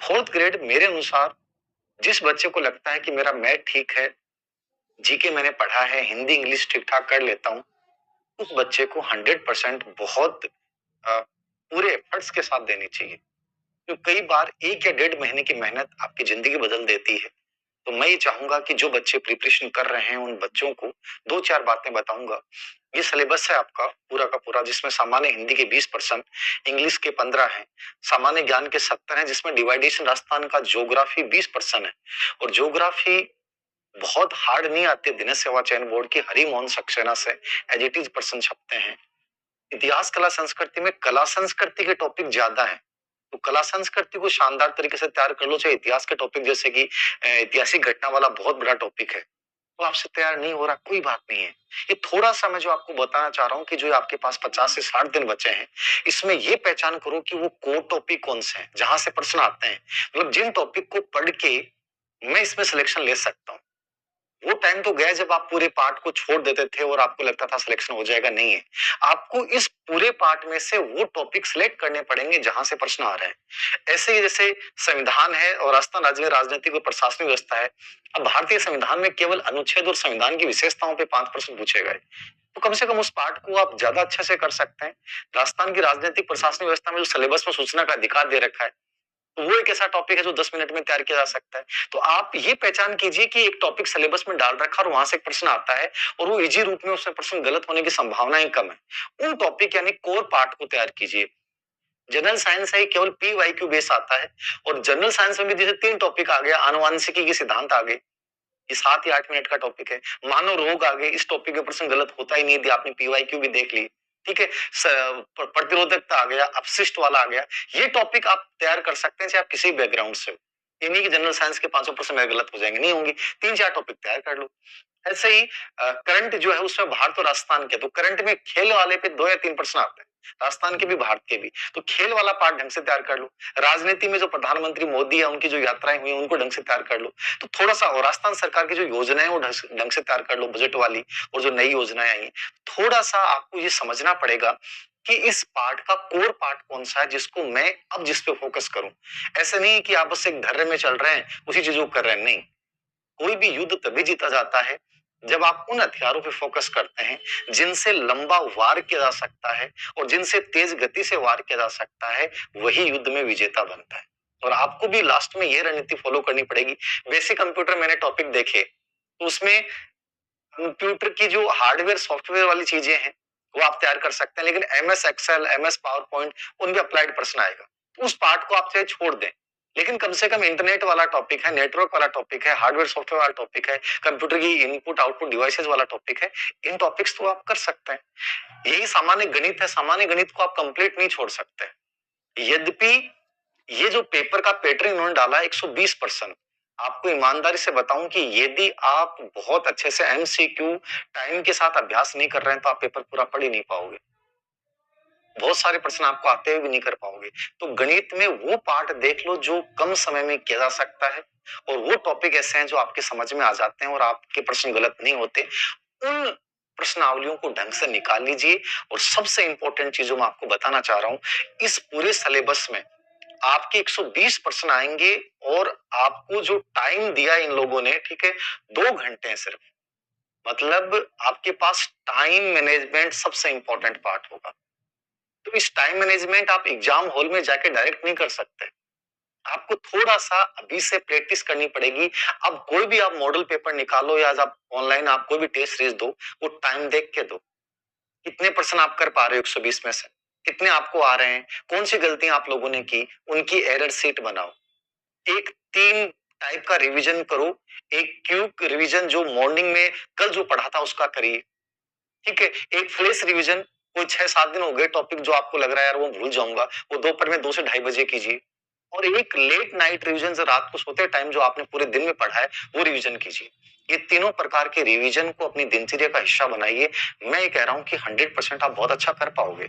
4th grade मेरे अनुसार जिस बच्चे को लगता है कि मेरा मैथ ठीक है, जीके मैंने पढ़ा है, हिंदी इंग्लिश ठीक-ठाक कर लेता हूँ, उस बच्चे को 100% बहुत पूरे एफर्ट्स के साथ देनी चाहिए। तो कई बार 1 या डेढ़ महीने की मेहनत आपकी ज़िंदगी बदल देती है। तो मैं ये चाहूँगा कि जो बच्चे प्रिपरेशन कर रहे हैं, उन बच्चों को 2-4 बातें बताऊँगा। ये सिलेबस है आपका पूरा का पूरा, जिसमें सामान्य हिंदी के 20%, इंग्लिश के 15 हैं, सामान्य ज्ञान के 70 हैं, जिसमें डिवाइडेशन राजस्थान का ज्योग्राफी 20% है। और ज्योग्राफी बहुत हार्ड नहीं आते, दिनेश सेवा चयन बोर्ड की हरिमोहन सक्सेना से एज इट इज प्रश्न छपते हैं। इतिहास कला संस्कृति में कला संस्कृति के टॉपिक ज्यादा हैं, तो कला संस्कृति को शानदार तरीके से तैयार कर लो। चाहे इतिहास के टॉपिक जैसे कि ऐतिहासिक घटना वाला बहुत बड़ा टॉपिक है, तो आपसे तैयार नहीं हो रहा, कोई बात नहीं है। ये थोड़ा सा मैं जो आपको बताना चाह रहा हूँ कि जो आपके पास 50 से 60 दिन बचे हैं, इसमें ये पहचान करो कि वो कोर टॉपिक कौन से हैं, जहां से प्रश्न आते हैं। मतलब जिन टॉपिक को पढ़ के मैं इसमें सिलेक्शन ले सकता हूँ। वो टाइम तो गया जब आप पूरे पार्ट को छोड़ देते थे और आपको लगता था सिलेक्शन हो जाएगा, नहीं है। आपको इस पूरे पार्ट में से वो टॉपिक सिलेक्ट करने पड़ेंगे जहां से प्रश्न आ रहे हैं। ऐसे ही जैसे संविधान है और राजस्थान राज्य में राजनीतिक और प्रशासनिक व्यवस्था है। अब भारतीय संविधान में केवल अनुच्छेद और संविधान की विशेषताओं पे 5 प्रश्न पूछे गए, तो कम से कम उस पार्ट को आप ज्यादा अच्छे से कर सकते हैं। राजस्थान की राजनीतिक प्रशासनिक व्यवस्था में जो सिलेबस में सूचना का अधिकार दे रखा है, तो वो एक ऐसा टॉपिक है जो 10 मिनट में तैयार किया जा सकता है। तो आप ये पहचान कीजिए कि एक टॉपिक सिलेबस में डाल रखा और वहां से एक प्रश्न आता है और वो इजी रूप में उसमें प्रश्न गलत होने की संभावनाएं कम है। उन टॉपिक यानी कोर पार्ट को तैयार कीजिए। जनरल साइंस है केवल पीवाईक्यू बेस आता है, और जनरल साइंस में भी जैसे 3 टॉपिक आ गया, आनुवांशिकी के सिद्धांत आ गए, ये 7 या 8 मिनट का टॉपिक है। मानव रोग आ गए, इस टॉपिक के प्रश्न गलत होता ही नहीं यदि आपने पीवाईक्यू भी देख ली। ठीक है, प्रतिरोधकता आ गया, अपशिष्ट वाला आ गया। ये टॉपिक आप तैयार कर सकते हैं चाहे आप किसी बैकग्राउंड से हो। ये नहीं कि जनरल साइंस के 500 प्रश्न मेरे गलत हो जाएंगे, नहीं होंगे। 3-4 टॉपिक तैयार कर लो। ऐसे ही करंट जो है उसमें भारत और राजस्थान के, तो करंट में खेल वाले पे 2 या 3 प्रश्न आते हैं, राजस्थान के भी भारत के भी। तो खेल वाला पार्ट ढंग से तैयार कर लो। राजनीति में जो प्रधानमंत्री मोदी है उनकी जो यात्राएं हुई उनको ढंग से तैयार कर लो। तो थोड़ा सा, और राजस्थान सरकार की जो योजनाएं वो ढंग से तैयार कर लो, बजट वाली और जो नई योजनाएं आई हैं। थोड़ा सा आपको ये समझना पड़ेगा कि इस पार्ट का कोर पार्ट कौन सा है जिसको मैं अब जिस पे फोकस करूं। ऐसे नहीं कि आप बस एक धर्रे में चल रहे हैं उसी चीजों को कर रहे हैं, नहीं। कोई भी युद्ध तभी जीता जाता है जब आप उन हथियारों पे फोकस करते हैं जिनसे लंबा वार किया जा सकता है और जिनसे तेज गति से वार किया जा सकता है, वही युद्ध में विजेता बनता है। और आपको भी लास्ट में ये रणनीति फॉलो करनी पड़ेगी। बेसिक कंप्यूटर मैंने टॉपिक देखे, तो उसमें कंप्यूटर की जो हार्डवेयर सॉफ्टवेयर वाली चीजें हैं वो आप तैयार कर सकते हैं, लेकिन MS Excel, MS PowerPoint, उनमें अप्लाइड प्रश्न आएगा। तो उस पार्ट को आप चाहे छोड़ दें, लेकिन कम से कम इंटरनेट वाला टॉपिक है, नेटवर्क वाला टॉपिक है, हार्डवेयर सॉफ्टवेयर वाला टॉपिक है, कंप्यूटर की इनपुट आउटपुट डिवाइसेस वाला टॉपिक है, इन टॉपिक्स तो आप कर सकते हैं। यही सामान्य गणित है, सामान्य गणित को आप कंप्लीट नहीं छोड़ सकते। यद्यपि ये जो पेपर का पैटर्न इन्होंने डाला है 120%, आपको ईमानदारी से बताऊं कि यदि आप बहुत अच्छे से एमसीक्यू टाइम के साथ अभ्यास नहीं कर रहे हैं तो आप पेपर पूरा पढ़ ही नहीं पाओगे। बहुत सारे प्रश्न आपको आते हुए भी नहीं कर पाओगे। तो गणित में वो पार्ट देख लो जो कम समय में किया जा सकता है, और वो टॉपिक ऐसे हैं जो आपके समझ में आ जाते हैं और आपके प्रश्न गलत नहीं होते। उन प्रश्नावलियों को ढंग से निकाल लीजिए। और सबसे इंपॉर्टेंट चीजों में आपको बताना चाह रहा हूं, इस पूरे सिलेबस में आपके 120 प्रश्न आएंगे, और आपको जो टाइम दिया इन लोगों ने, ठीक है, 2 घंटे हैं सिर्फ। मतलब आपके पास टाइम मैनेजमेंट सबसे इंपॉर्टेंट पार्ट होगा। तो इस टाइम मैनेजमेंट आप एग्जाम हॉल में जाके डायरेक्ट नहीं कर सकते। आपको थोड़ा सा अभी से प्रैक्टिस करनी पड़ेगी। अब कोई भी आप मॉडल पेपर निकालो या आप ऑनलाइन आप कोई भी टेस्ट सीरीज दो, वो टाइम देख के दो। कितने प्रश्न आप कर पा रहे हो 120 में से, कितने आपको आ रहे हैं, कौन सी गलतियां आप लोगों ने की, उनकी एरर शीट बनाओ। एक 3 टाइप का रिवीजन करो। एक क्यूक रिवीजन जो मॉर्निंग में कल जो पढ़ा था उसका करिए, ठीक है। एक फ्लैश रिवीजन, कोई 6-7 दिन हो गए टॉपिक जो आपको लग रहा है यार वो भूल जाऊंगा, वो दोपहर में 2 से ढाई बजे कीजिए। और एक लेट नाइट रिवीजन जो रात को सोते टाइम जो आपने पूरे दिन में पढ़ा है वो रिवीजन कीजिए। ये तीनों प्रकार के रिवीजन को अपनी दिनचर्या का हिस्सा बनाइए। मैं ये कह रहा हूं कि 100% आप बहुत अच्छा कर पाओगे।